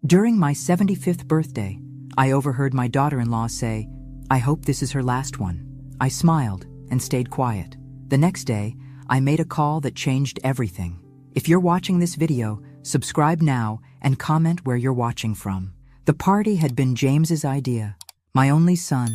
During my 75th birthday, I overheard my daughter-in-law say, "I hope this is her last one." I smiled and stayed quiet. The next day, I made a call that changed everything. If you're watching this video, subscribe now and comment where you're watching from. The party had been James's idea, my only son,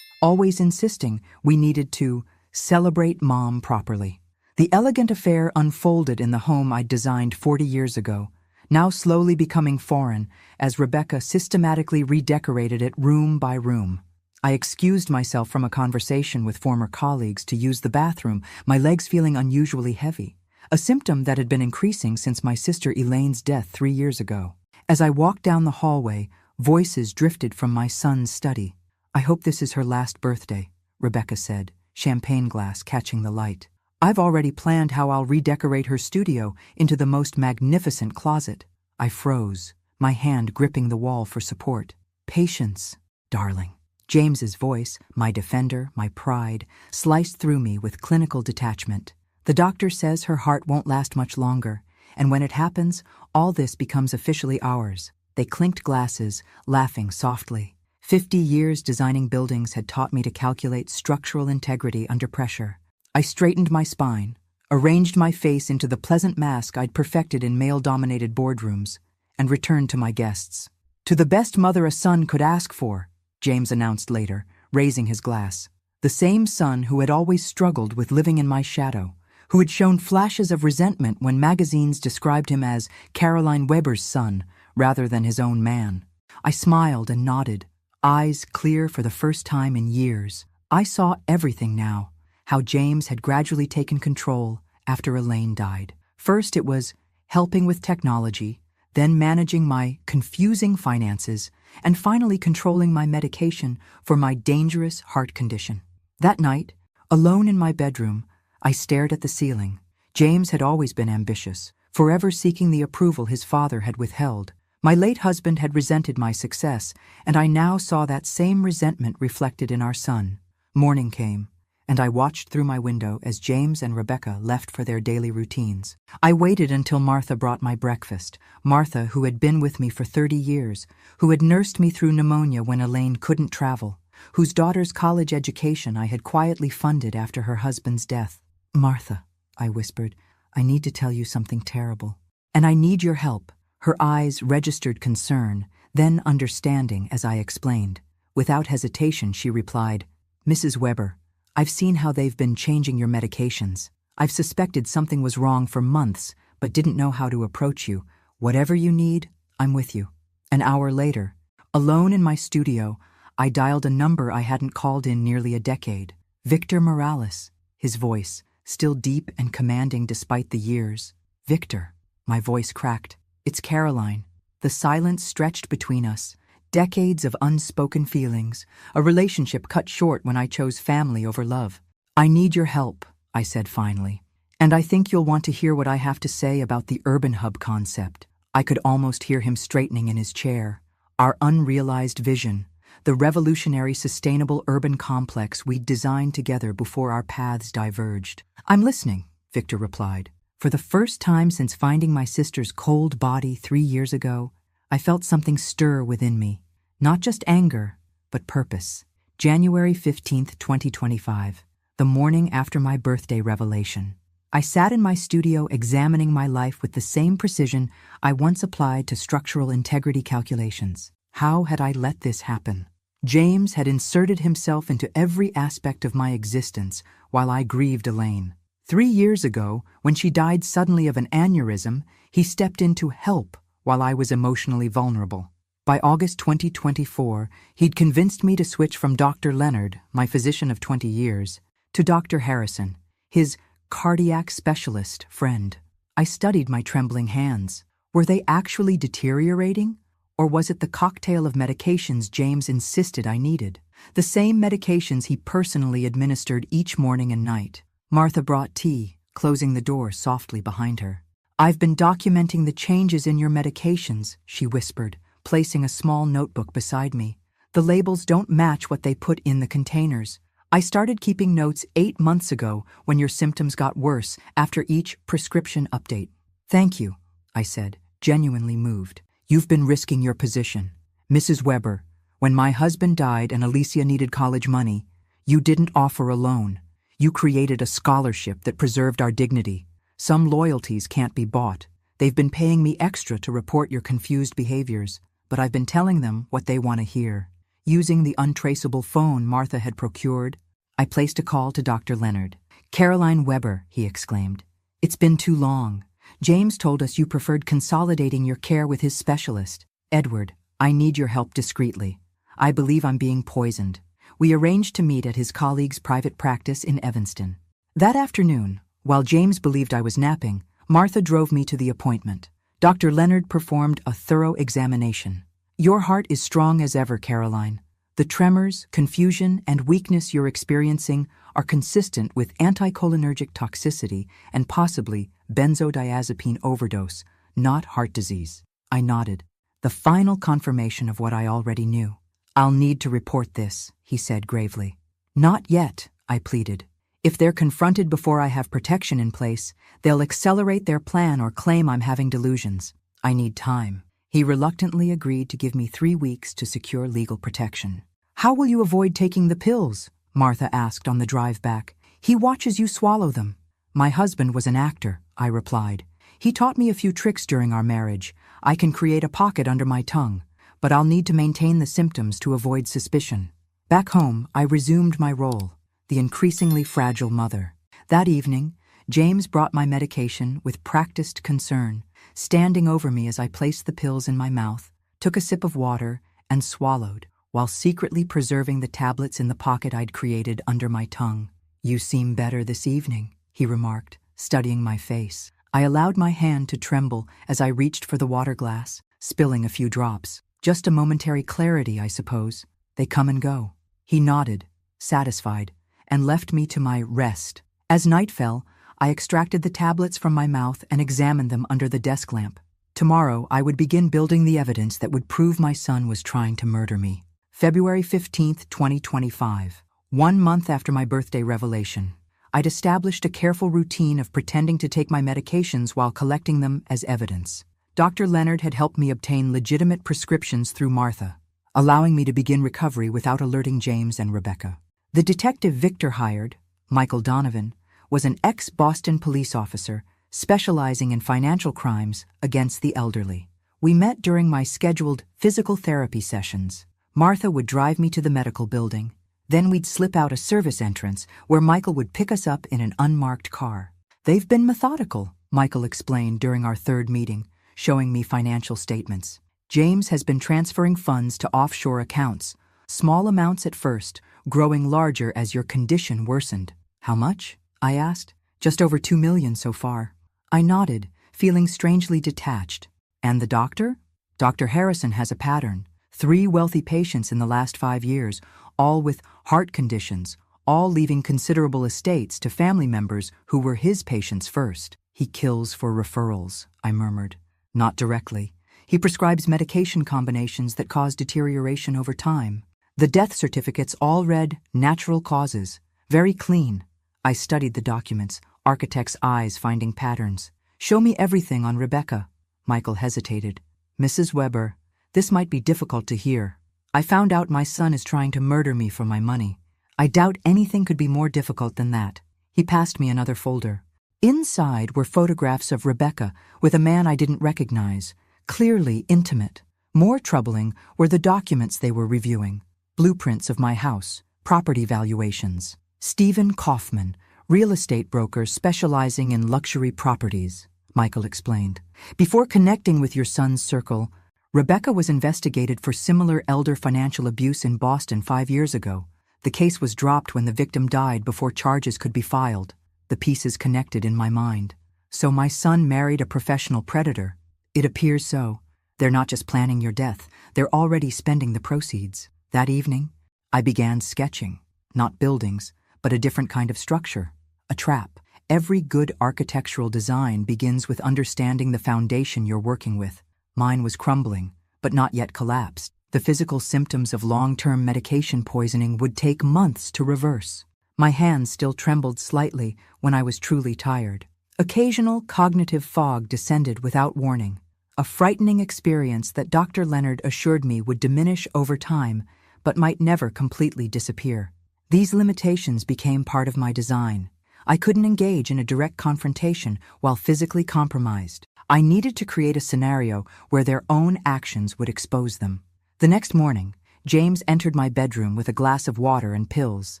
always insisting we needed to celebrate Mom properly. The elegant affair unfolded in the home I'd designed 40 years ago, now slowly becoming foreign as Rebecca systematically redecorated it room by room. I excused myself from a conversation with former colleagues to use the bathroom, my legs feeling unusually heavy, a symptom that had been increasing since my sister Elaine's death 3 years ago. As I walked down the hallway, voices drifted from my son's study. "I hope this is her last birthday," Rebecca said, champagne glass catching the light. "I've already planned how I'll redecorate her studio into the most magnificent closet." I froze, my hand gripping the wall for support. "Patience, darling." James's voice, my defender, my pride, sliced through me with clinical detachment. "The doctor says her heart won't last much longer, and when it happens, all this becomes officially ours." They clinked glasses, laughing softly. 50 years designing buildings had taught me to calculate structural integrity under pressure. I straightened my spine, arranged my face into the pleasant mask I'd perfected in male-dominated boardrooms, and returned to my guests. "To the best mother a son could ask for," James announced later, raising his glass. The same son who had always struggled with living in my shadow, who had shown flashes of resentment when magazines described him as Caroline Weber's son rather than his own man. I smiled and nodded, eyes clear for the first time in years. I saw everything now, how James had gradually taken control after Elaine died. First it was helping with technology, then managing my confusing finances, and finally controlling my medication for my dangerous heart condition. That night, alone in my bedroom, I stared at the ceiling. James had always been ambitious, forever seeking the approval his father had withheld. My late husband had resented my success, and I now saw that same resentment reflected in our son. Morning came, and I watched through my window as James and Rebecca left for their daily routines. I waited until Martha brought my breakfast, Martha who had been with me for 30 years, who had nursed me through pneumonia when Elaine couldn't travel, whose daughter's college education I had quietly funded after her husband's death. "Martha," I whispered, "I need to tell you something terrible. And I need your help." Her eyes registered concern, then understanding as I explained. Without hesitation, she replied, "Mrs. Weber, I've seen how they've been changing your medications. I've suspected something was wrong for months, but didn't know how to approach you. Whatever you need, I'm with you." An hour later, alone in my studio, I dialed a number I hadn't called in nearly a decade. Victor Morales, his voice, still deep and commanding despite the years. "Victor," my voice cracked. "It's Caroline." The silence stretched between us. Decades of unspoken feelings, a relationship cut short when I chose family over love. "I need your help," I said finally. "And I think you'll want to hear what I have to say about the urban hub concept." I could almost hear him straightening in his chair. Our unrealized vision, the revolutionary sustainable urban complex we'd designed together before our paths diverged. "I'm listening," Victor replied. For the first time since finding my sister's cold body 3 years ago, I felt something stir within me. Not just anger, but purpose. January 15th, 2025, the morning after my birthday revelation. I sat in my studio examining my life with the same precision I once applied to structural integrity calculations. How had I let this happen? James had inserted himself into every aspect of my existence while I grieved Elaine. 3 years ago, when she died suddenly of an aneurysm, he stepped in to help while I was emotionally vulnerable. By August 2024, he'd convinced me to switch from Dr. Leonard, my physician of 20 years, to Dr. Harrison, his cardiac specialist friend. I studied my trembling hands. Were they actually deteriorating? Or was it the cocktail of medications James insisted I needed? The same medications he personally administered each morning and night. Martha brought tea, closing the door softly behind her. "I've been documenting the changes in your medications," she whispered, placing a small notebook beside me. "The labels don't match what they put in the containers. I started keeping notes 8 months ago when your symptoms got worse after each prescription update." "Thank you," I said, genuinely moved. You've been risking your position. Mrs. Weber, when my husband died and Alicia needed college money, you didn't offer a loan. You created a scholarship that preserved our dignity. Some loyalties can't be bought. They've been paying me extra to report your confused behaviors, but I've been telling them what they want to hear. Using the untraceable phone Martha had procured, I placed a call to Dr. Leonard. "Caroline Weber," he exclaimed. "It's been too long. James told us you preferred consolidating your care with his specialist. Edward, I need your help discreetly. I believe I'm being poisoned." We arranged to meet at his colleague's private practice in Evanston. That afternoon, while James believed I was napping, Martha drove me to the appointment. Dr. Leonard performed a thorough examination. "Your heart is strong as ever, Caroline. The tremors, confusion, and weakness you're experiencing are consistent with anticholinergic toxicity and possibly benzodiazepine overdose, not heart disease." I nodded, the final confirmation of what I already knew. "I'll need to report this," he said gravely. "Not yet," I pleaded. "If they're confronted before I have protection in place, they'll accelerate their plan or claim I'm having delusions. I need time." He reluctantly agreed to give me 3 weeks to secure legal protection. "How will you avoid taking the pills?" Martha asked on the drive back. "He watches you swallow them." "My husband was an actor," I replied. "He taught me a few tricks during our marriage. I can create a pocket under my tongue, but I'll need to maintain the symptoms to avoid suspicion." Back home, I resumed my role, the increasingly fragile mother. That evening, James brought my medication with practiced concern, standing over me as I placed the pills in my mouth, took a sip of water, and swallowed, while secretly preserving the tablets in the pocket I'd created under my tongue. "You seem better this evening," he remarked, studying my face. I allowed my hand to tremble as I reached for the water glass, spilling a few drops. "Just a momentary clarity, I suppose. They come and go." He nodded, satisfied, and left me to my rest. As night fell, I extracted the tablets from my mouth and examined them under the desk lamp. Tomorrow, I would begin building the evidence that would prove my son was trying to murder me. February 15th, 2025. 1 month after my birthday revelation, I'd established a careful routine of pretending to take my medications while collecting them as evidence. Dr. Leonard had helped me obtain legitimate prescriptions through Martha, allowing me to begin recovery without alerting James and Rebecca. The detective Victor hired, Michael Donovan, was an ex-Boston police officer specializing in financial crimes against the elderly. We met during my scheduled physical therapy sessions. Martha would drive me to the medical building. Then we'd slip out a service entrance where Michael would pick us up in an unmarked car. "They've been methodical," Michael explained during our third meeting, showing me financial statements. "James has been transferring funds to offshore accounts, small amounts at first, growing larger as your condition worsened." "How much?" I asked. "Just over 2 million so far." I nodded, feeling strangely detached. "And the doctor?" "Dr. Harrison has a pattern. 3 wealthy patients in the last 5 years, all with heart conditions, all leaving considerable estates to family members who were his patients first." "He kills for referrals," I murmured. "Not directly. He prescribes medication combinations that cause deterioration over time. The death certificates all read natural causes, very clean." I studied the documents, architect's eyes finding patterns. "Show me everything on Rebecca." Michael hesitated. "Mrs. Weber, this might be difficult to hear. I found out my son is trying to murder me for my money. I doubt anything could be more difficult than that." He passed me another folder. Inside were photographs of Rebecca with a man I didn't recognize, clearly intimate. More troubling were the documents they were reviewing. Blueprints of my house, property valuations. "Stephen Kaufman, real estate broker specializing in luxury properties," Michael explained. "Before connecting with your son's circle, Rebecca was investigated for similar elder financial abuse in Boston 5 years ago. The case was dropped when the victim died before charges could be filed." The pieces connected in my mind. "So my son married a professional predator." "It appears so. They're not just planning your death, they're already spending the proceeds." That evening, I began sketching, not buildings, but a different kind of structure, a trap. Every good architectural design begins with understanding the foundation you're working with. Mine was crumbling, but not yet collapsed. The physical symptoms of long-term medication poisoning would take months to reverse. My hands still trembled slightly when I was truly tired. Occasional cognitive fog descended without warning. a frightening experience that Dr. Leonard assured me would diminish over time, but might never completely disappear. These limitations became part of my design. I couldn't engage in a direct confrontation while physically compromised. I needed to create a scenario where their own actions would expose them. The next morning, James entered my bedroom with a glass of water and pills.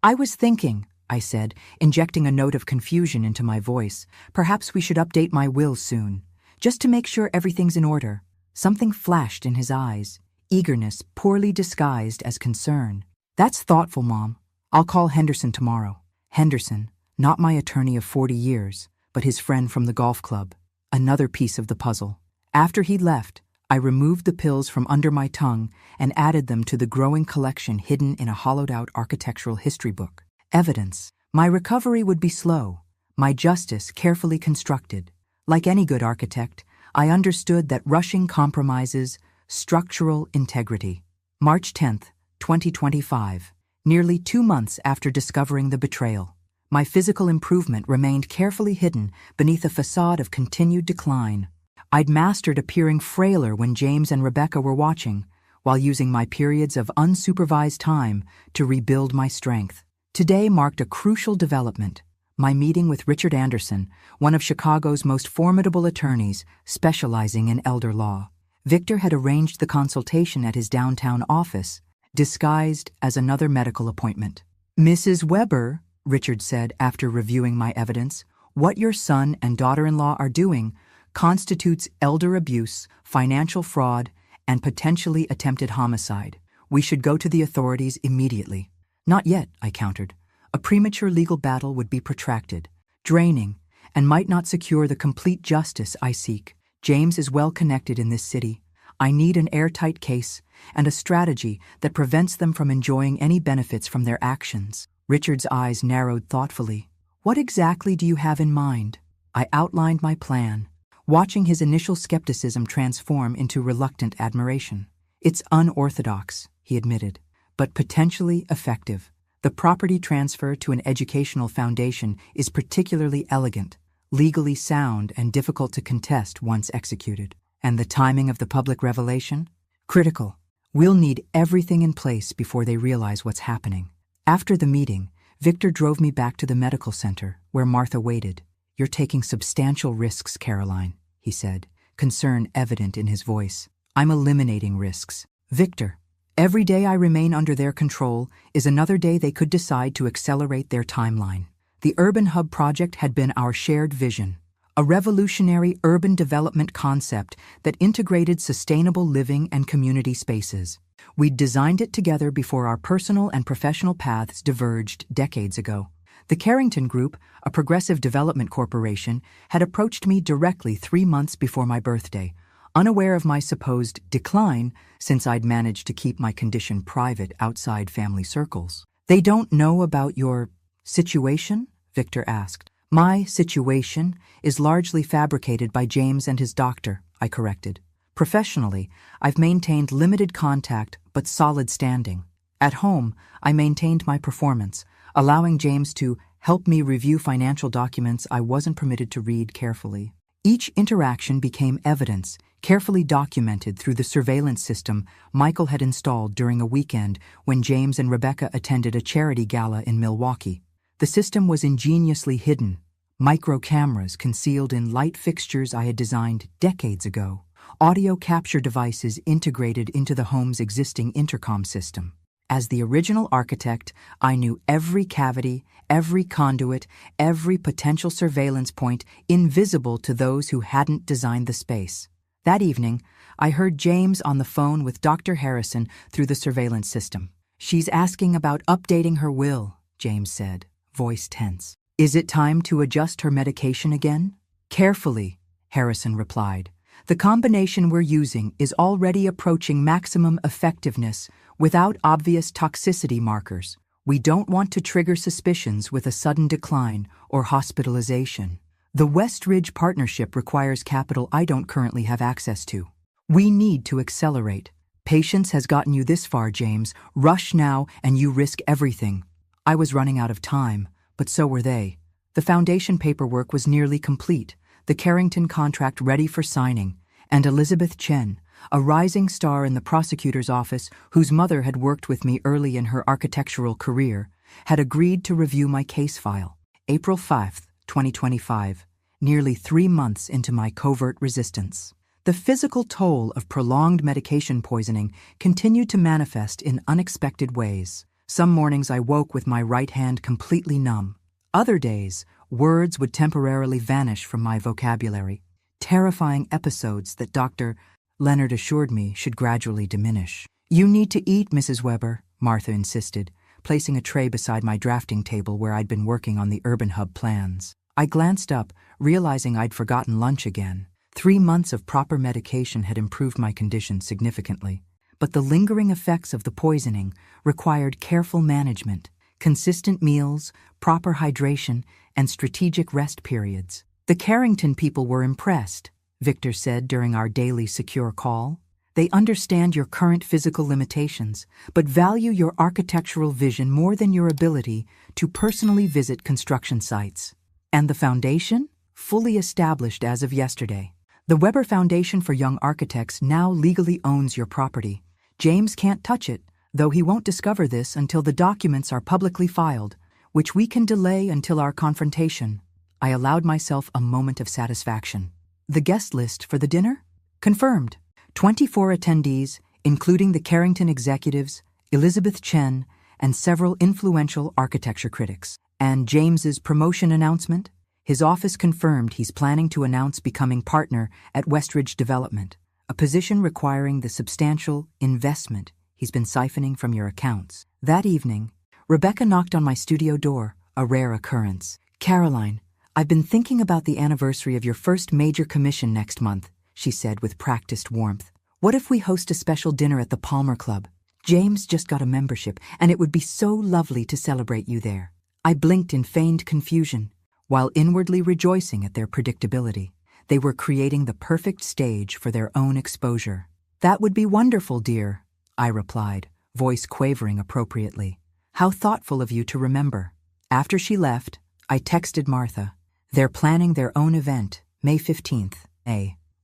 "I was thinking," I said, injecting a note of confusion into my voice, "perhaps we should update my will soon, just to make sure everything's in order." Something flashed in his eyes, eagerness poorly disguised as concern. "That's thoughtful, Mom. I'll call Henderson tomorrow." Henderson, not my attorney of 40 years, but his friend from the golf club. Another piece of the puzzle. After he left, I removed the pills from under my tongue and added them to the growing collection hidden in a hollowed-out architectural history book. Evidence. My recovery would be slow, my justice carefully constructed. Like any good architect, I understood that rushing compromises structural integrity. March 10th, 2025. Nearly 2 months after discovering the betrayal, my physical improvement remained carefully hidden beneath a facade of continued decline. I'd mastered appearing frailer when James and Rebecca were watching, while using my periods of unsupervised time to rebuild my strength. Today marked a crucial development: my meeting with Richard Anderson, one of Chicago's most formidable attorneys specializing in elder law. Victor had arranged the consultation at his downtown office, disguised as another medical appointment. "Mrs. Weber," Richard said after reviewing my evidence, "what your son and daughter-in-law are doing constitutes elder abuse, financial fraud, and potentially attempted homicide. We should go to the authorities immediately." "Not yet," I countered. "A premature legal battle would be protracted, draining, and might not secure the complete justice I seek. James is well connected in this city. I need an airtight case and a strategy that prevents them from enjoying any benefits from their actions." Richard's eyes narrowed thoughtfully. "What exactly do you have in mind?" I outlined my plan, watching his initial skepticism transform into reluctant admiration. "It's unorthodox," he admitted, "but potentially effective. The property transfer to an educational foundation is particularly elegant, legally sound, and difficult to contest once executed. And the timing of the public revelation? Critical. We'll need everything in place before they realize what's happening." After the meeting, Victor drove me back to the medical center, where Martha waited. "You're taking substantial risks, Caroline," he said, concern evident in his voice. "I'm eliminating risks. Victor, every day I remain under their control is another day they could decide to accelerate their timeline." The Urban Hub project had been our shared vision, a revolutionary urban development concept that integrated sustainable living and community spaces. We'd designed it together before our personal and professional paths diverged decades ago. The Carrington Group, a progressive development corporation, had approached me directly 3 months before my birthday, unaware of my supposed decline since I'd managed to keep my condition private outside family circles. "They don't know about your situation?" Victor asked. "My situation is largely fabricated by James and his doctor," I corrected. "Professionally, I've maintained limited contact but solid standing. At home, I maintained my performance, allowing James to help me review financial documents I wasn't permitted to read carefully. Each interaction became evidence, carefully documented through the surveillance system Michael had installed during a weekend when James and Rebecca attended a charity gala in Milwaukee. The system was ingeniously hidden, micro cameras concealed in light fixtures I had designed decades ago, audio capture devices integrated into the home's existing intercom system. As the original architect, I knew every cavity, every conduit, every potential surveillance point invisible to those who hadn't designed the space. That evening, I heard James on the phone with Dr. Harrison through the surveillance system. "She's asking about updating her will," James said, voice tense. "Is it time to adjust her medication again?" "Carefully," Harrison replied. "The combination we're using is already approaching maximum effectiveness without obvious toxicity markers. We don't want to trigger suspicions with a sudden decline or hospitalization. The West Ridge partnership requires capital I don't currently have access to. We need to accelerate. Patience has gotten you this far, James. Rush now and you risk everything." I was running out of time, but so were they. The foundation paperwork was nearly complete, the Carrington contract ready for signing, and Elizabeth Chen, a rising star in the prosecutor's office whose mother had worked with me early in her architectural career, had agreed to review my case file. April 5, 2025, nearly 3 months into my covert resistance. The physical toll of prolonged medication poisoning continued to manifest in unexpected ways. Some mornings I woke with my right hand completely numb. Other days, words would temporarily vanish from my vocabulary. Terrifying episodes that Dr. Leonard assured me should gradually diminish. "You need to eat, Mrs. Weber," Martha insisted, placing a tray beside my drafting table where I'd been working on the Urban Hub plans. I glanced up, realizing I'd forgotten lunch again. 3 months of proper medication had improved my condition significantly, but the lingering effects of the poisoning required careful management, consistent meals, proper hydration, and strategic rest periods. "The Carrington people were impressed," Victor said during our daily secure call. "They understand your current physical limitations, but value your architectural vision more than your ability to personally visit construction sites. And the foundation? Fully established as of yesterday. The Weber Foundation for Young Architects now legally owns your property. James can't touch it, though he won't discover this until the documents are publicly filed, which we can delay until our confrontation." I allowed myself a moment of satisfaction. "The guest list for the dinner? Confirmed. 24 attendees, including the Carrington executives, Elizabeth Chen, and several influential architecture critics. And James's promotion announcement? His office confirmed he's planning to announce becoming partner at Westridge Development, a position requiring the substantial investment he's been siphoning from your accounts." That evening, Rebecca knocked on my studio door, a rare occurrence. "Caroline, I've been thinking about the anniversary of your first major commission next month," she said with practiced warmth. "What if we host a special dinner at the Palmer Club? James just got a membership, and it would be so lovely to celebrate you there." I blinked in feigned confusion, while inwardly rejoicing at their predictability. They were creating the perfect stage for their own exposure. "That would be wonderful, dear," I replied, voice quavering appropriately. "How thoughtful of you to remember." After she left, I texted Martha. "They're planning their own event, May 15th.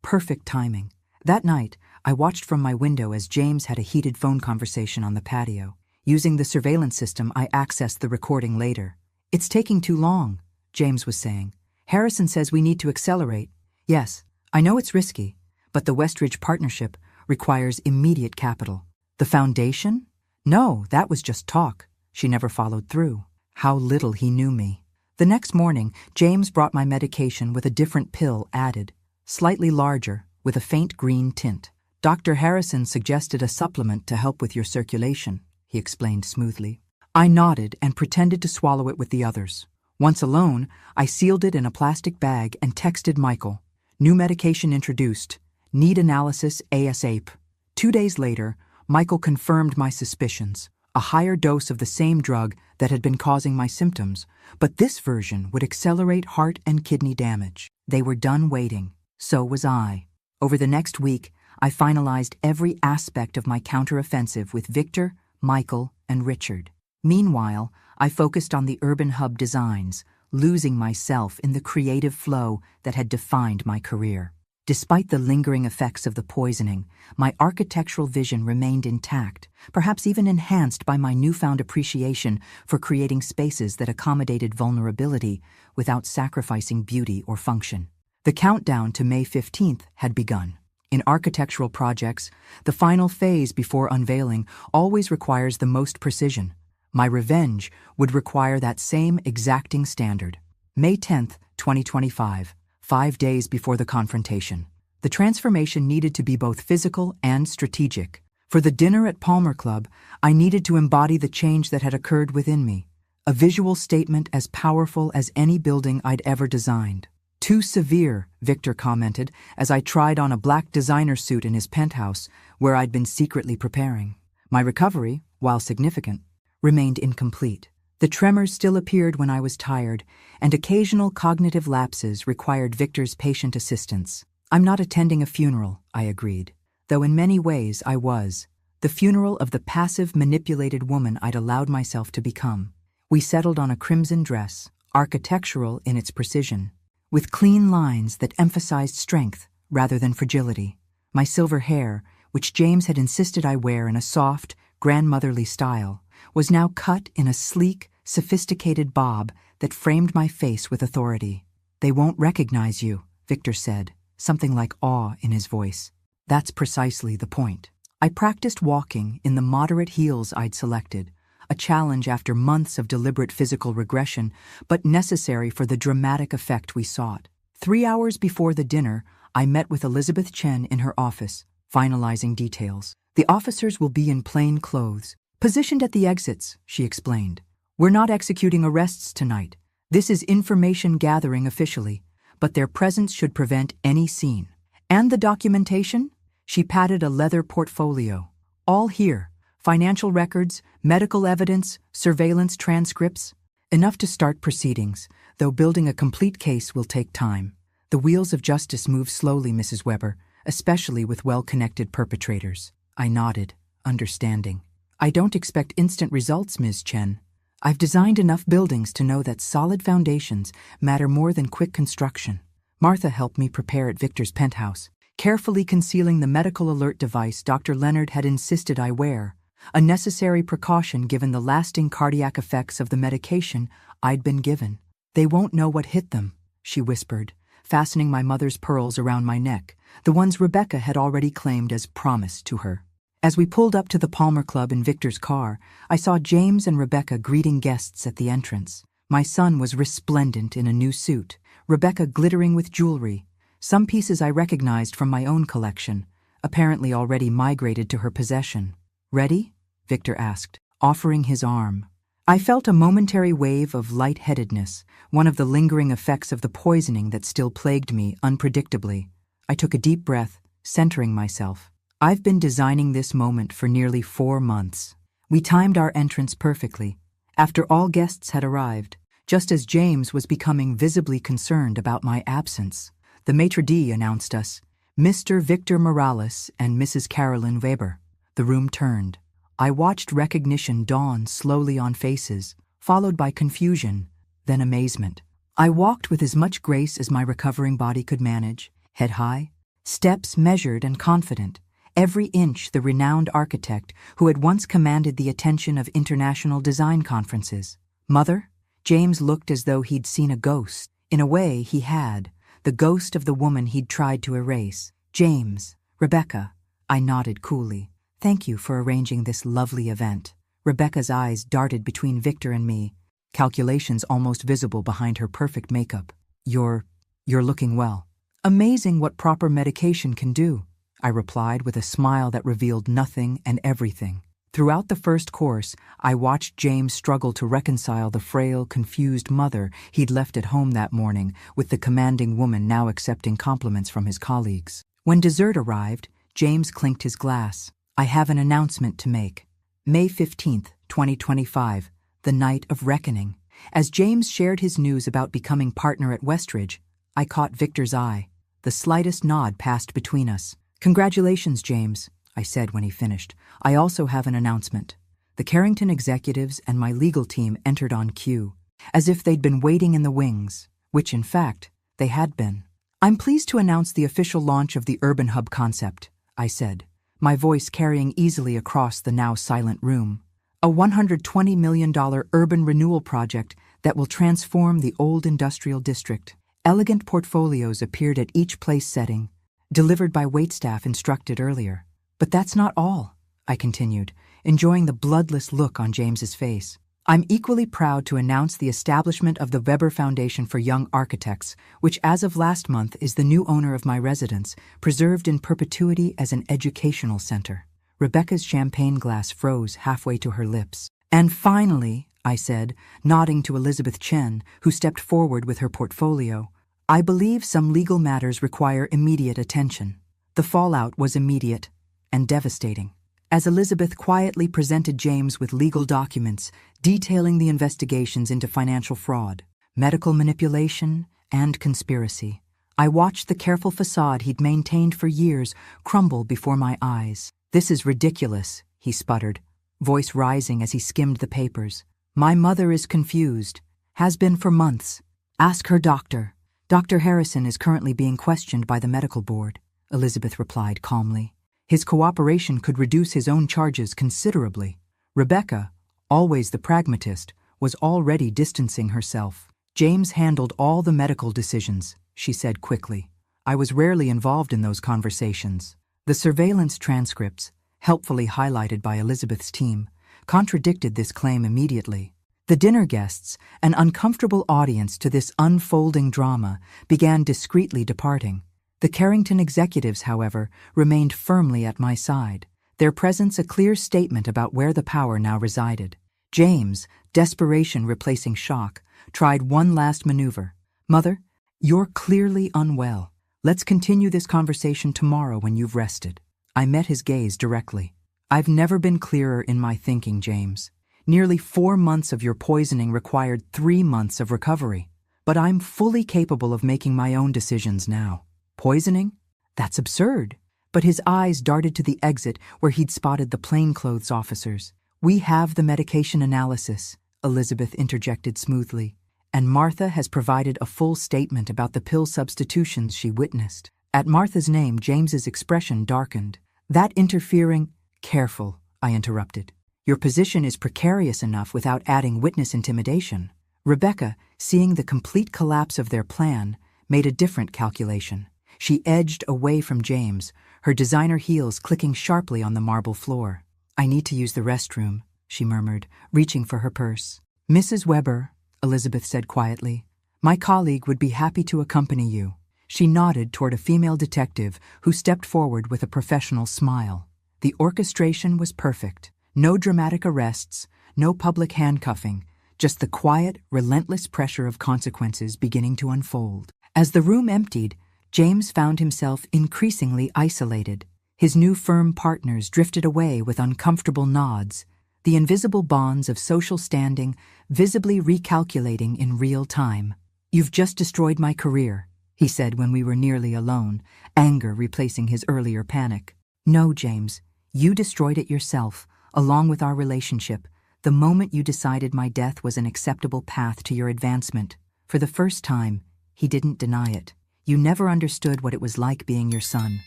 Perfect timing." That night, I watched from my window as James had a heated phone conversation on the patio. Using the surveillance system, I accessed the recording later. "It's taking too long," James was saying. "Harrison says we need to accelerate. Yes, I know it's risky, but the Westridge partnership requires immediate capital." "The foundation? No, that was just talk." She never followed through. How little he knew me. The next morning, James brought my medication with a different pill added, slightly larger, with a faint green tint. "Dr. Harrison suggested a supplement to help with your circulation," he explained smoothly. I nodded and pretended to swallow it with the others. Once alone, I sealed it in a plastic bag and texted Michael. "New medication introduced. Need analysis ASAP." 2 days later, Michael confirmed my suspicions. A higher dose of the same drug that had been causing my symptoms, but this version would accelerate heart and kidney damage. They were done waiting. So was I. Over the next week, I finalized every aspect of my counteroffensive with Victor, Michael, and Richard. Meanwhile, I focused on the Urban Hub designs, losing myself in the creative flow that had defined my career. Despite the lingering effects of the poisoning, my architectural vision remained intact, perhaps even enhanced by my newfound appreciation for creating spaces that accommodated vulnerability without sacrificing beauty or function. The countdown to May 15th had begun. In architectural projects, the final phase before unveiling always requires the most precision. My revenge would require that same exacting standard. May 10th, 2025. 5 days before the confrontation. The transformation needed to be both physical and strategic. For the dinner at Palmer Club, I needed to embody the change that had occurred within me, a visual statement as powerful as any building I'd ever designed. "Too severe," Victor commented as I tried on a black designer suit in his penthouse where I'd been secretly preparing. My recovery, while significant, remained incomplete. The tremors still appeared when I was tired, and occasional cognitive lapses required Victor's patient assistance. "I'm not attending a funeral," I agreed, though in many ways I was. The funeral of the passive, manipulated woman I'd allowed myself to become. We settled on a crimson dress, architectural in its precision, with clean lines that emphasized strength rather than fragility. My silver hair, which James had insisted I wear in a soft, grandmotherly style, was now cut in a sleek, sophisticated bob that framed my face with authority. "They won't recognize you," Victor said, something like awe in his voice. That's precisely the point. I practiced walking in the moderate heels I'd selected, a challenge after months of deliberate physical regression, but necessary for the dramatic effect we sought. 3 hours before the dinner, I met with Elizabeth Chen in her office, finalizing details. "The officers will be in plain clothes, positioned at the exits," she explained. "We're not executing arrests tonight. This is information gathering officially, but their presence should prevent any scene. And the documentation?" She patted a leather portfolio. "All here. Financial records, medical evidence, surveillance transcripts. Enough to start proceedings, though building a complete case will take time. The wheels of justice move slowly, Mrs. Weber, especially with well-connected perpetrators." I nodded, understanding. "I don't expect instant results, Ms. Chen. I've designed enough buildings to know that solid foundations matter more than quick construction." Martha helped me prepare at Victor's penthouse, carefully concealing the medical alert device Dr. Leonard had insisted I wear, a necessary precaution given the lasting cardiac effects of the medication I'd been given. "They won't know what hit them," she whispered, fastening my mother's pearls around my neck, the ones Rebecca had already claimed as promised to her. As we pulled up to the Palmer Club in Victor's car, I saw James and Rebecca greeting guests at the entrance. My son was resplendent in a new suit, Rebecca glittering with jewelry, some pieces I recognized from my own collection, apparently already migrated to her possession. "Ready?" Victor asked, offering his arm. I felt a momentary wave of lightheadedness, one of the lingering effects of the poisoning that still plagued me unpredictably. I took a deep breath, centering myself. I've been designing this moment for nearly 4 months. We timed our entrance perfectly, after all guests had arrived, just as James was becoming visibly concerned about my absence. The maitre d' announced us, Mr. Victor Morales and Mrs. Carolyn Weber. The room turned. I watched recognition dawn slowly on faces, followed by confusion, then amazement. I walked with as much grace as my recovering body could manage, head high, steps measured and confident, every inch the renowned architect who had once commanded the attention of international design conferences. "Mother?" James looked as though he'd seen a ghost. In a way, he had, the ghost of the woman he'd tried to erase. "James, Rebecca," I nodded coolly. "Thank you for arranging this lovely event." Rebecca's eyes darted between Victor and me, calculations almost visible behind her perfect makeup. You're looking well." "Amazing what proper medication can do," I replied with a smile that revealed nothing and everything. Throughout the first course, I watched James struggle to reconcile the frail, confused mother he'd left at home that morning with the commanding woman now accepting compliments from his colleagues. When dessert arrived, James clinked his glass. "I have an announcement to make. May 15th, 2025, the night of reckoning." As James shared his news about becoming partner at Westridge, I caught Victor's eye. The slightest nod passed between us. "Congratulations, James," I said when he finished. "I also have an announcement." The Carrington executives and my legal team entered on cue, as if they'd been waiting in the wings, which, in fact, they had been. "I'm pleased to announce the official launch of the Urban Hub concept," I said, my voice carrying easily across the now silent room. "A $120 million urban renewal project that will transform the old industrial district." Elegant portfolios appeared at each place setting, delivered by waitstaff instructed earlier. "But that's not all," I continued, enjoying the bloodless look on James's face. "I'm equally proud to announce the establishment of the Weber Foundation for Young Architects, which as of last month is the new owner of my residence, preserved in perpetuity as an educational center." Rebecca's champagne glass froze halfway to her lips. "And finally," I said, nodding to Elizabeth Chen, who stepped forward with her portfolio, "I believe some legal matters require immediate attention." The fallout was immediate and devastating. As Elizabeth quietly presented James with legal documents detailing the investigations into financial fraud, medical manipulation, and conspiracy, I watched the careful facade he'd maintained for years crumble before my eyes. "This is ridiculous," he sputtered, voice rising as he skimmed the papers. "My mother is confused, has been for months. Ask her doctor. Dr. Harrison is currently being questioned by the medical board." Elizabeth replied calmly. His cooperation could reduce his own charges considerably. Rebecca, always the pragmatist, was already distancing herself. James handled all the medical decisions, she said quickly. I was rarely involved in those conversations. The surveillance transcripts, helpfully highlighted by Elizabeth's team, contradicted this claim immediately. The dinner guests, an uncomfortable audience to this unfolding drama, began discreetly departing. The Carrington executives, however, remained firmly at my side, their presence a clear statement about where the power now resided. James, desperation replacing shock, tried one last maneuver. Mother, you're clearly unwell. Let's continue this conversation tomorrow when you've rested. I met his gaze directly. I've never been clearer in my thinking, James. Nearly 4 months of your poisoning required 3 months of recovery. But I'm fully capable of making my own decisions now. Poisoning? That's absurd. But his eyes darted to the exit where he'd spotted the plainclothes officers. We have the medication analysis, Elizabeth interjected smoothly, and Martha has provided a full statement about the pill substitutions she witnessed. At Martha's name, James's expression darkened. That interfering— Careful, I interrupted. Your position is precarious enough without adding witness intimidation. Rebecca, seeing the complete collapse of their plan, made a different calculation. She edged away from James, her designer heels clicking sharply on the marble floor. I need to use the restroom, she murmured, reaching for her purse. Mrs. Weber, Elizabeth said quietly, my colleague would be happy to accompany you. She nodded toward a female detective who stepped forward with a professional smile. The orchestration was perfect. No dramatic arrests, no public handcuffing, just the quiet, relentless pressure of consequences beginning to unfold. As the room emptied, James found himself increasingly isolated. His new firm partners drifted away with uncomfortable nods, the invisible bonds of social standing visibly recalculating in real time. You've just destroyed my career, he said when we were nearly alone, anger replacing his earlier panic. No, James, you destroyed it yourself, along with our relationship, the moment you decided my death was an acceptable path to your advancement. For the first time, he didn't deny it. You never understood what it was like being your son.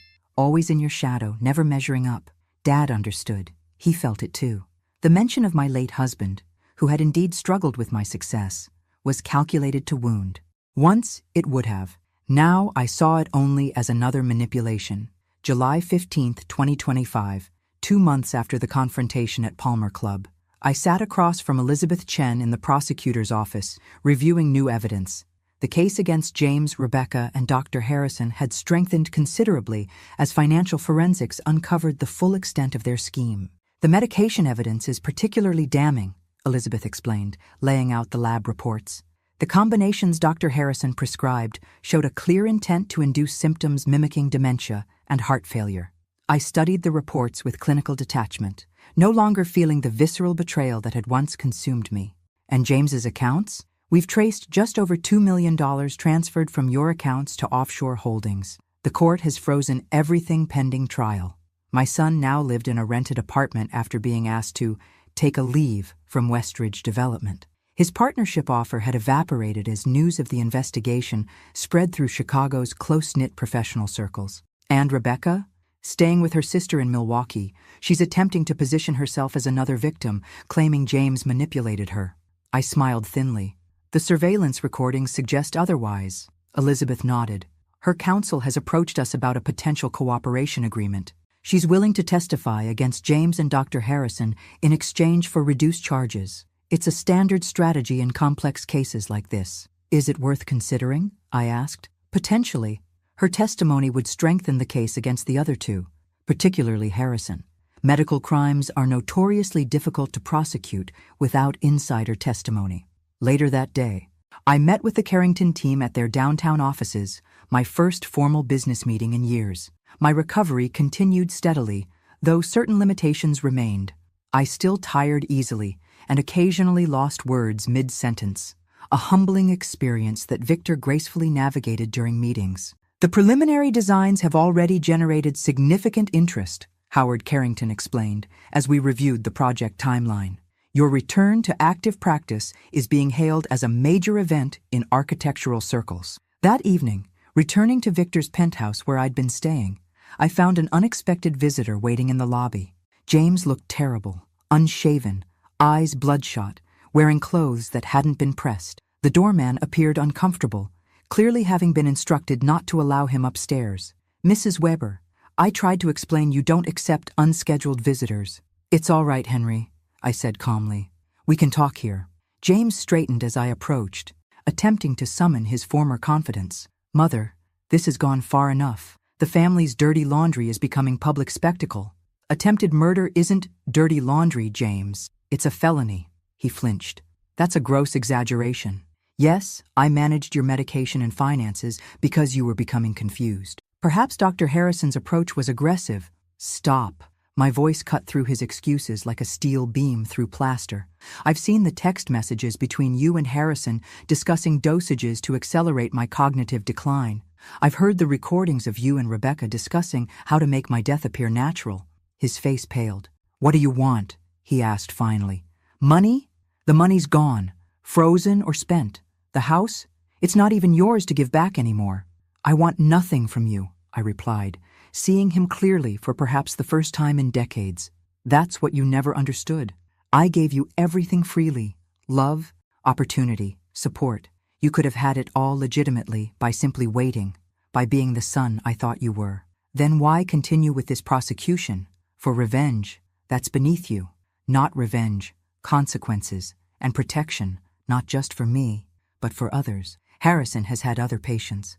Always in your shadow, never measuring up. Dad understood. He felt it too. The mention of my late husband, who had indeed struggled with my success, was calculated to wound. Once it would have. Now I saw it only as another manipulation. July 15th, 2025, 2 months after the confrontation at Palmer Club. I sat across from Elizabeth Chen in the prosecutor's office, reviewing new evidence. The case against James, Rebecca, and Dr. Harrison had strengthened considerably as financial forensics uncovered the full extent of their scheme. The medication evidence is particularly damning, Elizabeth explained, laying out the lab reports. The combinations Dr. Harrison prescribed showed a clear intent to induce symptoms mimicking dementia and heart failure. I studied the reports with clinical detachment, no longer feeling the visceral betrayal that had once consumed me. And James's accounts? We've traced just over $2 million transferred from your accounts to offshore holdings. The court has frozen everything pending trial. My son now lived in a rented apartment after being asked to take a leave from Westridge Development. His partnership offer had evaporated as news of the investigation spread through Chicago's close-knit professional circles. And Rebecca? Staying with her sister in Milwaukee, she's attempting to position herself as another victim, claiming James manipulated her. I smiled thinly. The surveillance recordings suggest otherwise. Elizabeth nodded. Her counsel has approached us about a potential cooperation agreement. She's willing to testify against James and Dr. Harrison in exchange for reduced charges. It's a standard strategy in complex cases like this. Is it worth considering? I asked. Potentially. Her testimony would strengthen the case against the other two, particularly Harrison. Medical crimes are notoriously difficult to prosecute without insider testimony. Later that day, I met with the Carrington team at their downtown offices, my first formal business meeting in years. My recovery continued steadily, though certain limitations remained. I still tired easily and occasionally lost words mid-sentence, a humbling experience that Victor gracefully navigated during meetings. The preliminary designs have already generated significant interest, Howard Carrington explained as we reviewed the project timeline. Your return to active practice is being hailed as a major event in architectural circles. That evening, returning to Victor's penthouse where I'd been staying, I found an unexpected visitor waiting in the lobby. James looked terrible, unshaven, eyes bloodshot, wearing clothes that hadn't been pressed. The doorman appeared uncomfortable, clearly having been instructed not to allow him upstairs. "Mrs. Weber, I tried to explain you don't accept unscheduled visitors." "It's all right, Henry," I said calmly. "We can talk here." James straightened as I approached, attempting to summon his former confidence. "Mother, this has gone far enough. The family's dirty laundry is becoming public spectacle." "Attempted murder isn't dirty laundry, James. It's a felony." He flinched. "That's a gross exaggeration. Yes, I managed your medication and finances because you were becoming confused. Perhaps Dr. Harrison's approach was aggressive." "Stop." My voice cut through his excuses like a steel beam through plaster. "I've seen the text messages between you and Harrison discussing dosages to accelerate my cognitive decline. I've heard the recordings of you and Rebecca discussing how to make my death appear natural." His face paled. "What do you want?" he asked finally. "Money? The money's gone, frozen or spent. The house? It's not even yours to give back anymore." "I want nothing from you," I replied, seeing him clearly for perhaps the first time in decades. "That's what you never understood. I gave you everything freely: love, opportunity, support. You could have had it all legitimately by simply waiting, by being the son I thought you were. Then why continue with this prosecution? For revenge, that's beneath you. Not revenge, consequences, and protection, not just for me, but for others. Harrison has had other patients,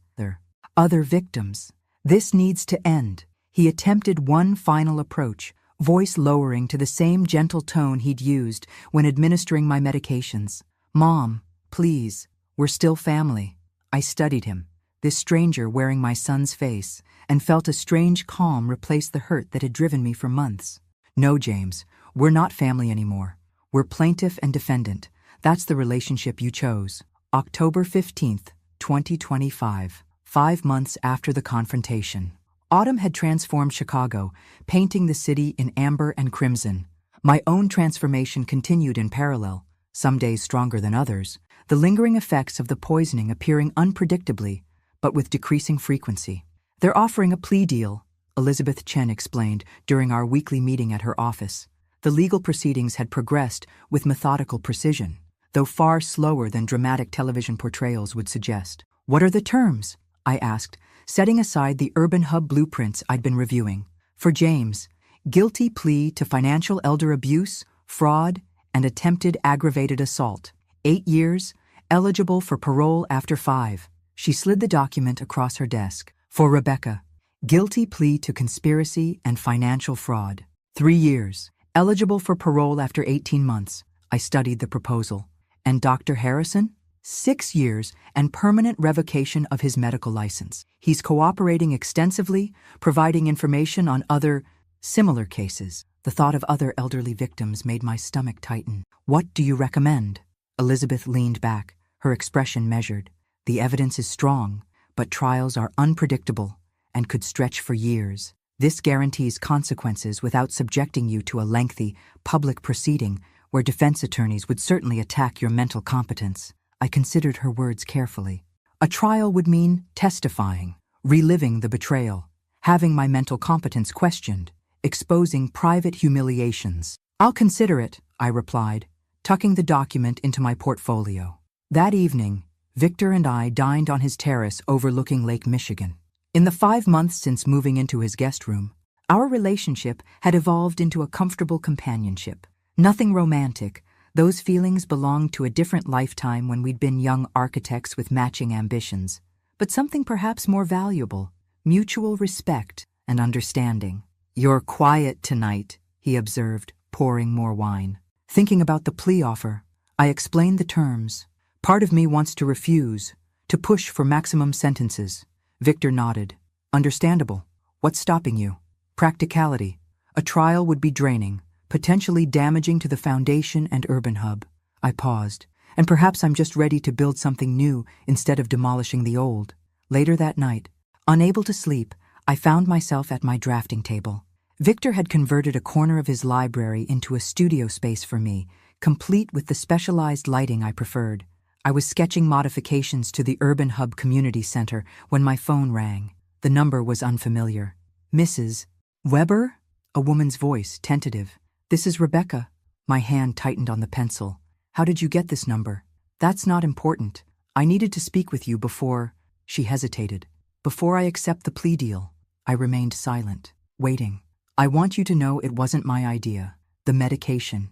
other victims. This needs to end." He attempted one final approach, voice lowering to the same gentle tone he'd used when administering my medications. "Mom, please, we're still family." I studied him, this stranger wearing my son's face, and felt a strange calm replace the hurt that had driven me for months. "No, James, we're not family anymore. We're plaintiff and defendant. That's the relationship you chose." October 15th, 2025, 5 months after the confrontation. Autumn had transformed Chicago, painting the city in amber and crimson. My own transformation continued in parallel, some days stronger than others, the lingering effects of the poisoning appearing unpredictably, but with decreasing frequency. "They're offering a plea deal," Elizabeth Chen explained during our weekly meeting at her office. The legal proceedings had progressed with methodical precision, though far slower than dramatic television portrayals would suggest. "What are the terms?" I asked, setting aside the urban hub blueprints I'd been reviewing. "For James, guilty plea to financial elder abuse, fraud, and attempted aggravated assault. 8 years, eligible for parole after 5. She slid the document across her desk. "For Rebecca, guilty plea to conspiracy and financial fraud. 3 years, eligible for parole after 18 months. I studied the proposal. "And Dr. Harrison? 6 years and permanent revocation of his medical license. He's cooperating extensively, providing information on other, similar cases." The thought of other elderly victims made my stomach tighten. "What do you recommend?" Elizabeth leaned back, her expression measured. "The evidence is strong, but trials are unpredictable and could stretch for years. This guarantees consequences without subjecting you to a lengthy, public proceeding where defense attorneys would certainly attack your mental competence." I considered her words carefully. "A trial would mean testifying, reliving the betrayal, having my mental competence questioned, exposing private humiliations." "I'll consider it," I replied, tucking the document into my portfolio. That evening, Victor and I dined on his terrace overlooking Lake Michigan. In the 5 months since moving into his guest room, our relationship had evolved into a comfortable companionship. Nothing romantic. Those feelings belonged to a different lifetime when we'd been young architects with matching ambitions. But something perhaps more valuable: mutual respect and understanding. "You're quiet tonight," he observed, pouring more wine. Thinking about the plea offer, I explained the terms. "Part of me wants to refuse, to push for maximum sentences." Victor nodded. "Understandable. What's stopping you?" "Practicality. A trial would be draining, potentially damaging to the foundation and urban hub." I paused. "And perhaps I'm just ready to build something new instead of demolishing the old." Later that night, unable to sleep, I found myself at my drafting table. Victor had converted a corner of his library into a studio space for me, complete with the specialized lighting I preferred. I was sketching modifications to the Urban Hub Community Center when my phone rang. The number was unfamiliar. Mrs. Weber? A woman's voice, tentative. This is Rebecca. My hand tightened on the pencil. How did you get this number? That's not important. I needed to speak with you before... She hesitated. Before I accept the plea deal. I remained silent, waiting. I want you to know it wasn't my idea. The medication.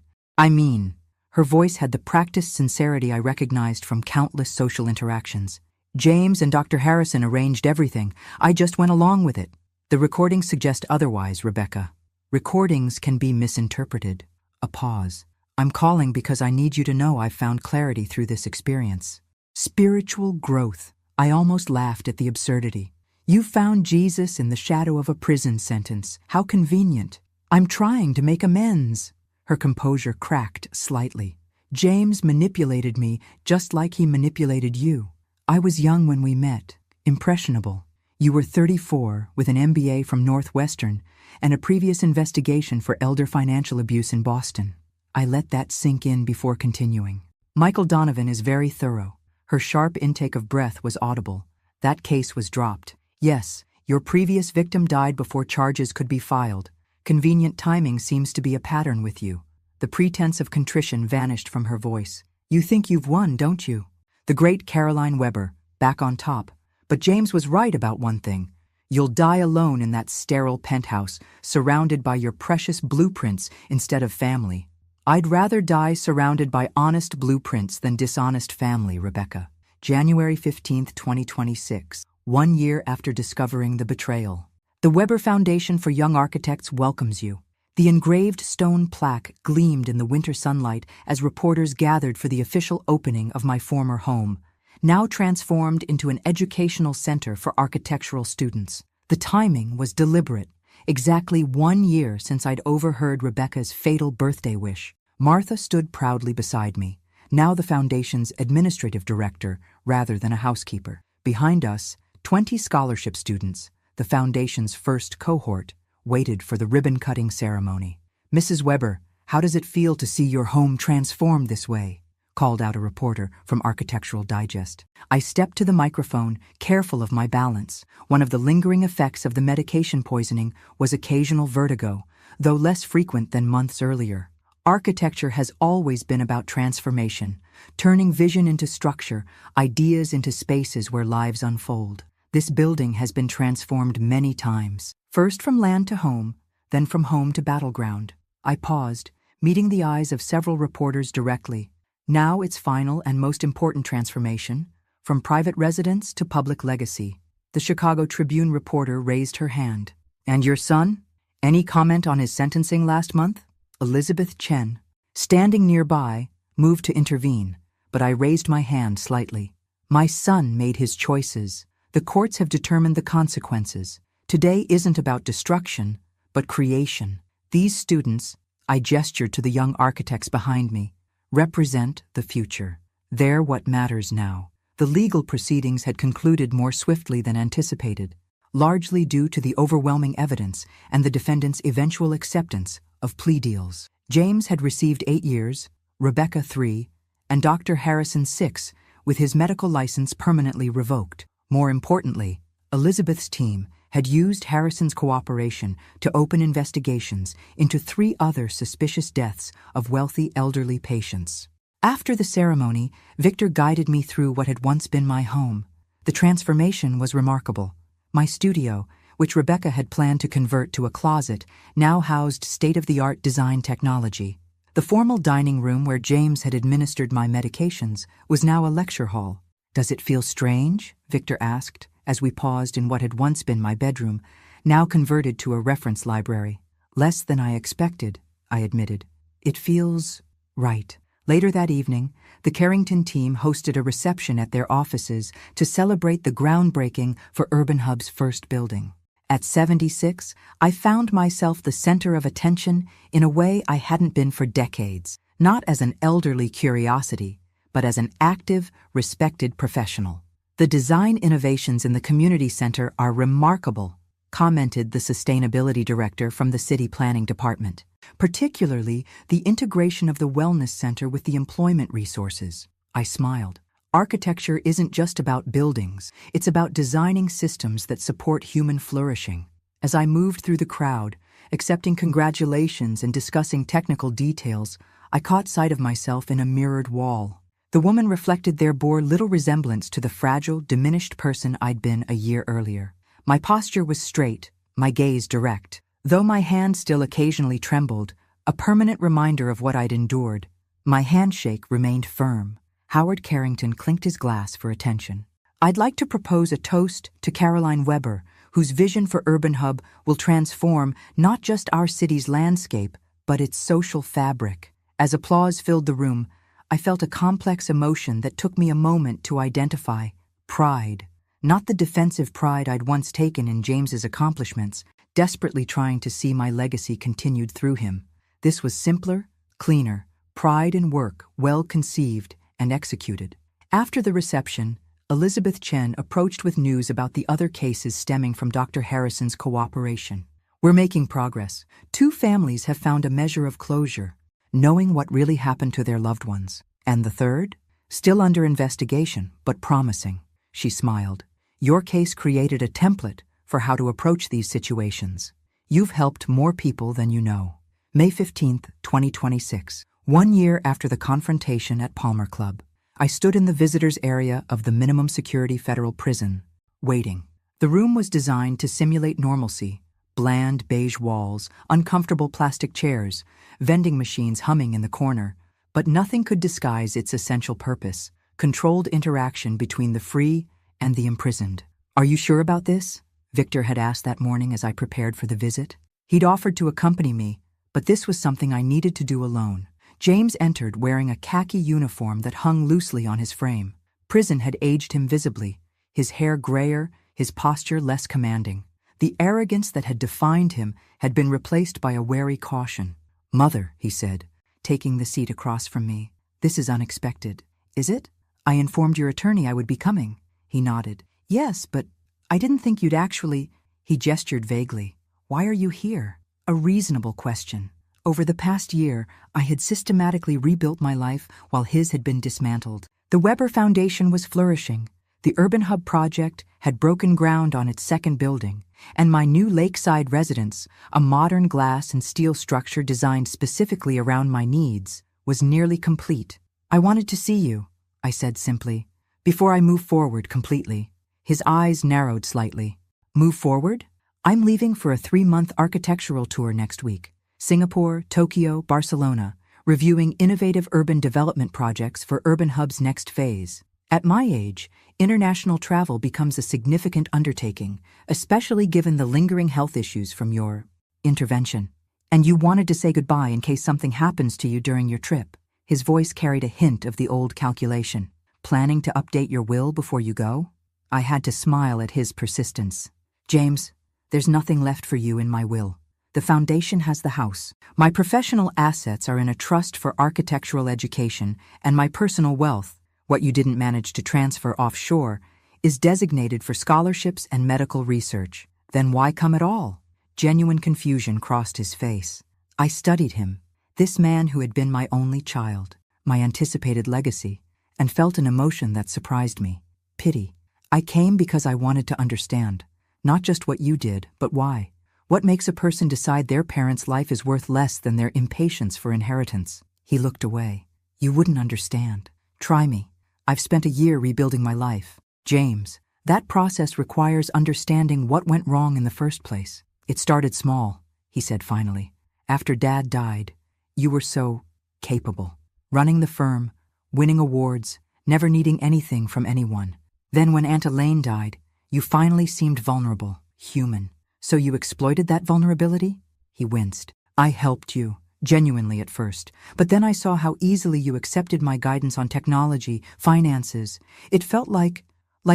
Her voice had the practiced sincerity I recognized from countless social interactions. James and Dr. Harrison arranged everything. I just went along with it. The recordings suggest otherwise, Rebecca. Recordings can be misinterpreted. A pause. I'm calling because I need you to know I've found clarity through this experience. Spiritual growth. I almost laughed at the absurdity. You found Jesus in the shadow of a prison sentence. How convenient. I'm trying to make amends. Her composure cracked slightly. James manipulated me just like he manipulated you. I was young when we met, impressionable. You were 34 with an MBA from Northwestern and a previous investigation for elder financial abuse in Boston. I let that sink in before continuing. Michael Donovan is very thorough. Her sharp intake of breath was audible. That case was dropped. Yes, your previous victim died before charges could be filed. Convenient timing seems to be a pattern with you. The pretense of contrition vanished from her voice. You think you've won, don't you? The great Caroline Weber, back on top. But James was right about one thing. You'll die alone in that sterile penthouse, surrounded by your precious blueprints instead of family. I'd rather die surrounded by honest blueprints than dishonest family, Rebecca. January 15th, 2026, 1 year after discovering the betrayal. The Weber Foundation for Young Architects welcomes you. The engraved stone plaque gleamed in the winter sunlight as reporters gathered for the official opening of my former home, now transformed into an educational center for architectural students. The timing was deliberate. Exactly 1 year since I'd overheard Rebecca's fatal birthday wish. Martha stood proudly beside me, now the foundation's administrative director rather than a housekeeper. Behind us, 20 scholarship students, the foundation's first cohort, waited for the ribbon-cutting ceremony. Mrs. Weber, how does it feel to see your home transformed this way? Called out a reporter from Architectural Digest. I stepped to the microphone, careful of my balance. One of the lingering effects of the medication poisoning was occasional vertigo, though less frequent than months earlier. Architecture has always been about transformation, turning vision into structure, ideas into spaces where lives unfold. This building has been transformed many times, first from land to home, then from home to battleground. I paused, meeting the eyes of several reporters directly. Now its final and most important transformation, from private residence to public legacy. The Chicago Tribune reporter raised her hand. And your son? Any comment on his sentencing last month? Elizabeth Chen, standing nearby, moved to intervene, but I raised my hand slightly. My son made his choices. The courts have determined the consequences. Today isn't about destruction, but creation. These students, I gestured to the young architects behind me, represent the future. They're what matters now. The legal proceedings had concluded more swiftly than anticipated, largely due to the overwhelming evidence and the defendant's eventual acceptance of plea deals. James had received 8 years, Rebecca 3, and Dr. Harrison 6, with his medical license permanently revoked. More importantly, Elizabeth's team had used Harrison's cooperation to open investigations into 3 other suspicious deaths of wealthy elderly patients. After the ceremony, Victor guided me through what had once been my home. The transformation was remarkable. My studio, which Rebecca had planned to convert to a closet, now housed state-of-the-art design technology. The formal dining room where James had administered my medications was now a lecture hall. Does it feel strange? Victor asked, as we paused in what had once been my bedroom, now converted to a reference library. Less than I expected, I admitted. It feels right. Later that evening, the Carrington team hosted a reception at their offices to celebrate the groundbreaking for Urban Hub's first building. At 76, I found myself the center of attention in a way I hadn't been for decades, not as an elderly curiosity, but as an active, respected professional. The design innovations in the community center are remarkable, commented the sustainability director from the city planning department, particularly the integration of the wellness center with the employment resources. I smiled. Architecture isn't just about buildings, it's about designing systems that support human flourishing. As I moved through the crowd, accepting congratulations and discussing technical details, I caught sight of myself in a mirrored wall. The woman reflected there bore little resemblance to the fragile, diminished person I'd been a year earlier. My posture was straight, my gaze direct. Though my hand still occasionally trembled, a permanent reminder of what I'd endured, my handshake remained firm. Howard Carrington clinked his glass for attention. I'd like to propose a toast to Caroline Weber, whose vision for Urban Hub will transform not just our city's landscape, but its social fabric. As applause filled the room, I felt a complex emotion that took me a moment to identify: pride. Not the defensive pride I'd once taken in James's accomplishments, desperately trying to see my legacy continued through him. This was simpler, cleaner, pride in work well conceived and executed. After the reception, Elizabeth Chen approached with news about the other cases stemming from Dr. Harrison's cooperation. We're making progress. 2 families have found a measure of closure, knowing what really happened to their loved ones. And the third? Still under investigation, but promising. She smiled. Your case created a template for how to approach these situations. You've helped more people than you know. May 15, 2026. 1 year after the confrontation at Palmer Club, I stood in the visitors area of the minimum security federal prison, waiting. The room was designed to simulate normalcy: bland beige walls, uncomfortable plastic chairs, vending machines humming in the corner. But nothing could disguise its essential purpose: controlled interaction between the free and the imprisoned. Are you sure about this? Victor had asked that morning as I prepared for the visit. He'd offered to accompany me, but this was something I needed to do alone. James entered wearing a khaki uniform that hung loosely on his frame. Prison had aged him visibly, his hair grayer, his posture less commanding. The arrogance that had defined him had been replaced by a wary caution. "Mother," he said, taking the seat across from me, "this is unexpected." "Is it? I informed your attorney I would be coming." He nodded. "Yes, but I didn't think you'd actually—" He gestured vaguely. "Why are you here?" A reasonable question. Over the past year, I had systematically rebuilt my life while his had been dismantled. The Weber Foundation was flourishing. The Urban Hub project had broken ground on its second building, and my new lakeside residence, a modern glass and steel structure designed specifically around my needs, was nearly complete. "I wanted to see you," I said simply, before I moved forward completely. His eyes narrowed slightly. "Move forward? I'm leaving for a 3-month architectural tour next week. Singapore, Tokyo, Barcelona, reviewing innovative urban development projects for Urban Hub's next phase. At my age, international travel becomes a significant undertaking, especially given the lingering health issues from your intervention. And you wanted to say goodbye in case something happens to you during your trip." His voice carried a hint of the old calculation. "Planning to update your will before you go?" I had to smile at his persistence. "James, there's nothing left for you in my will. The foundation has the house. My professional assets are in a trust for architectural education, and my personal wealth, what you didn't manage to transfer offshore, is designated for scholarships and medical research. Then why come at all?" Genuine confusion crossed his face. I studied him, this man who had been my only child, my anticipated legacy, and felt an emotion that surprised me: pity. "I came because I wanted to understand, not just what you did, but why. What makes a person decide their parent's life is worth less than their impatience for inheritance?" He looked away. "You wouldn't understand. Try me. I've spent a year rebuilding my life." "James, that process requires understanding what went wrong in the first place. It started small," he said finally. "After Dad died, you were so capable. Running the firm, winning awards, never needing anything from anyone. Then when Aunt Elaine died, you finally seemed vulnerable, human. So you exploited that vulnerability?" He winced. "I helped you, genuinely at first, but then I saw how easily you accepted my guidance on technology, finances. It felt like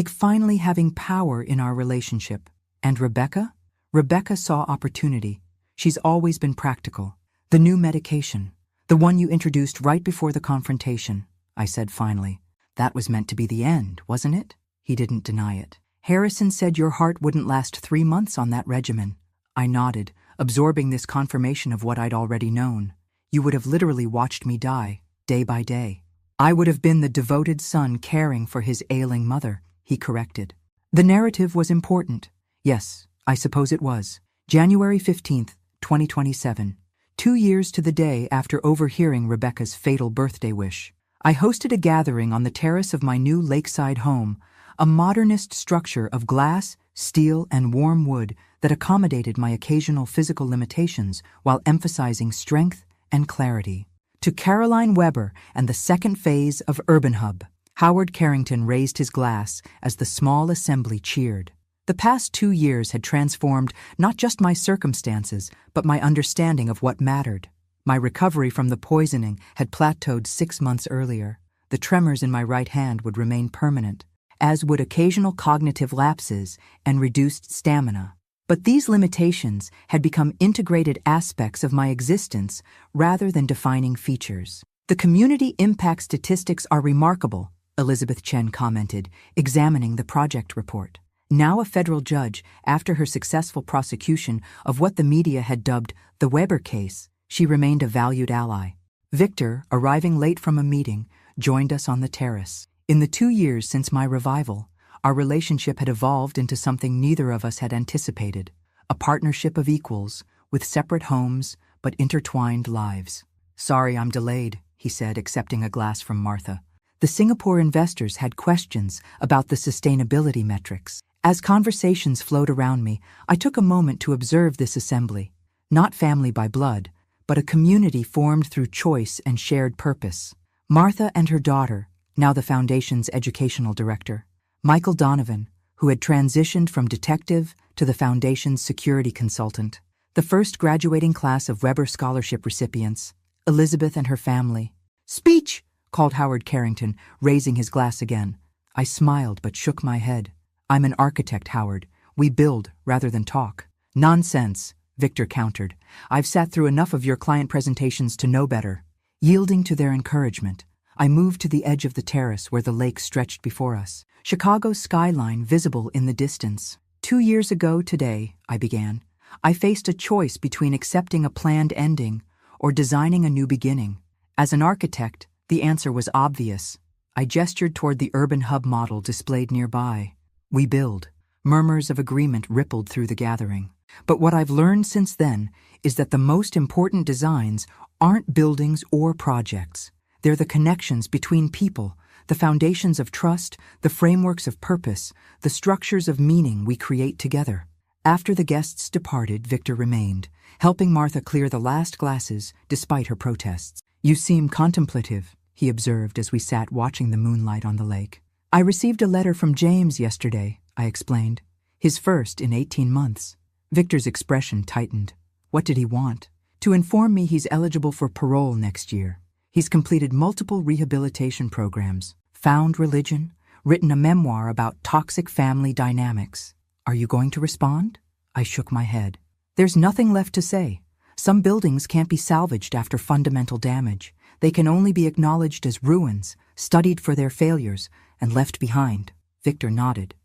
finally having power in our relationship. And Rebecca? Rebecca saw opportunity. She's always been practical. The new medication, the one you introduced right before the confrontation," I said finally. "That was meant to be the end, wasn't it?" He didn't deny it. "Harrison said your heart wouldn't last 3 months on that regimen." I nodded, absorbing this confirmation of what I'd already known. "You would have literally watched me die, day by day." "I would have been the devoted son caring for his ailing mother," he corrected. The narrative was important. Yes, I suppose it was. January 15th, 2027. 2 years to the day after overhearing Rebecca's fatal birthday wish. I hosted a gathering on the terrace of my new lakeside home, a modernist structure of glass, steel, and warm wood that accommodated my occasional physical limitations while emphasizing strength and clarity. To Caroline Weber and the second phase of Urban Hub, Howard Carrington raised his glass as the small assembly cheered. The past 2 years had transformed not just my circumstances, but my understanding of what mattered. My recovery from the poisoning had plateaued 6 months earlier. The tremors in my right hand would remain permanent, as would occasional cognitive lapses and reduced stamina. But these limitations had become integrated aspects of my existence rather than defining features. The community impact statistics are remarkable, Elizabeth Chen commented, examining the project report. Now a federal judge, after her successful prosecution of what the media had dubbed the Weber case, she remained a valued ally. Victor, arriving late from a meeting, joined us on the terrace. In the 2 years since my revival, our relationship had evolved into something neither of us had anticipated, a partnership of equals, with separate homes but intertwined lives. "Sorry I'm delayed," he said, accepting a glass from Martha. The Singapore investors had questions about the sustainability metrics. As conversations flowed around me, I took a moment to observe this assembly. Not family by blood, but a community formed through choice and shared purpose. Martha and her daughter, now the Foundation's educational director. Michael Donovan, who had transitioned from detective to the Foundation's security consultant. The first graduating class of Weber Scholarship recipients, Elizabeth and her family. "Speech!" called Howard Carrington, raising his glass again. I smiled but shook my head. "I'm an architect, Howard. We build rather than talk." "Nonsense," Victor countered. "I've sat through enough of your client presentations to know better." Yielding to their encouragement, I moved to the edge of the terrace where the lake stretched before us, Chicago's skyline visible in the distance. 2 years ago today, I began, I faced a choice between accepting a planned ending or designing a new beginning. As an architect, the answer was obvious. I gestured toward the urban hub model displayed nearby. "We build." Murmurs of agreement rippled through the gathering. But what I've learned since then is that the most important designs aren't buildings or projects. They're the connections between people, the foundations of trust, the frameworks of purpose, the structures of meaning we create together. After the guests departed, Victor remained, helping Martha clear the last glasses despite her protests. "You seem contemplative," he observed as we sat watching the moonlight on the lake. "I received a letter from James yesterday," I explained. "His first in 18 months. Victor's expression tightened. What did he want? "To inform me he's eligible for parole next year. He's completed multiple rehabilitation programs, found religion, written a memoir about toxic family dynamics. Are you going to respond?" I shook my head. "There's nothing left to say. Some buildings can't be salvaged after fundamental damage. They can only be acknowledged as ruins, studied for their failures, and left behind." Victor nodded,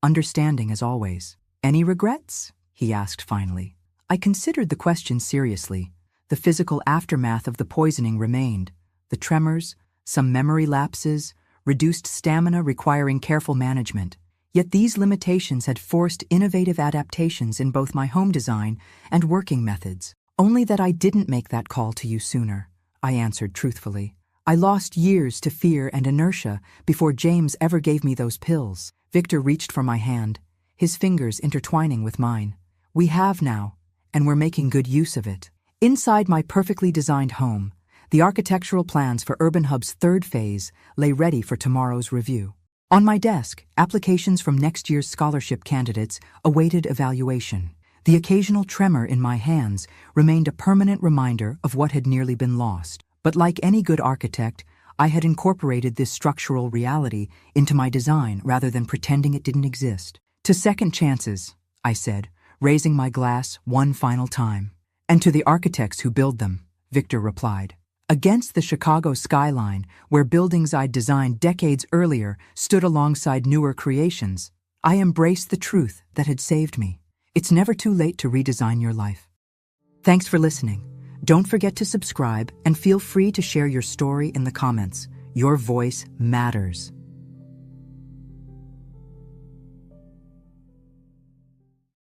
understanding as always. "Any regrets?" he asked finally. I considered the question seriously. The physical aftermath of the poisoning remained. The tremors, some memory lapses, reduced stamina requiring careful management. Yet these limitations had forced innovative adaptations in both my home design and working methods. "Only that I didn't make that call to you sooner," I answered truthfully. "I lost years to fear and inertia before James ever gave me those pills." Victor reached for my hand, his fingers intertwining with mine. "We have now, and we're making good use of it." Inside my perfectly designed home, the architectural plans for Urban Hub's third phase lay ready for tomorrow's review. On my desk, applications from next year's scholarship candidates awaited evaluation. The occasional tremor in my hands remained a permanent reminder of what had nearly been lost. But like any good architect, I had incorporated this structural reality into my design rather than pretending it didn't exist. "To second chances," I said, raising my glass one final time. "And to the architects who build them," Victor replied. Against the Chicago skyline, where buildings I'd designed decades earlier stood alongside newer creations, I embraced the truth that had saved me. It's never too late to redesign your life. Thanks for listening. Don't forget to subscribe and feel free to share your story in the comments. Your voice matters.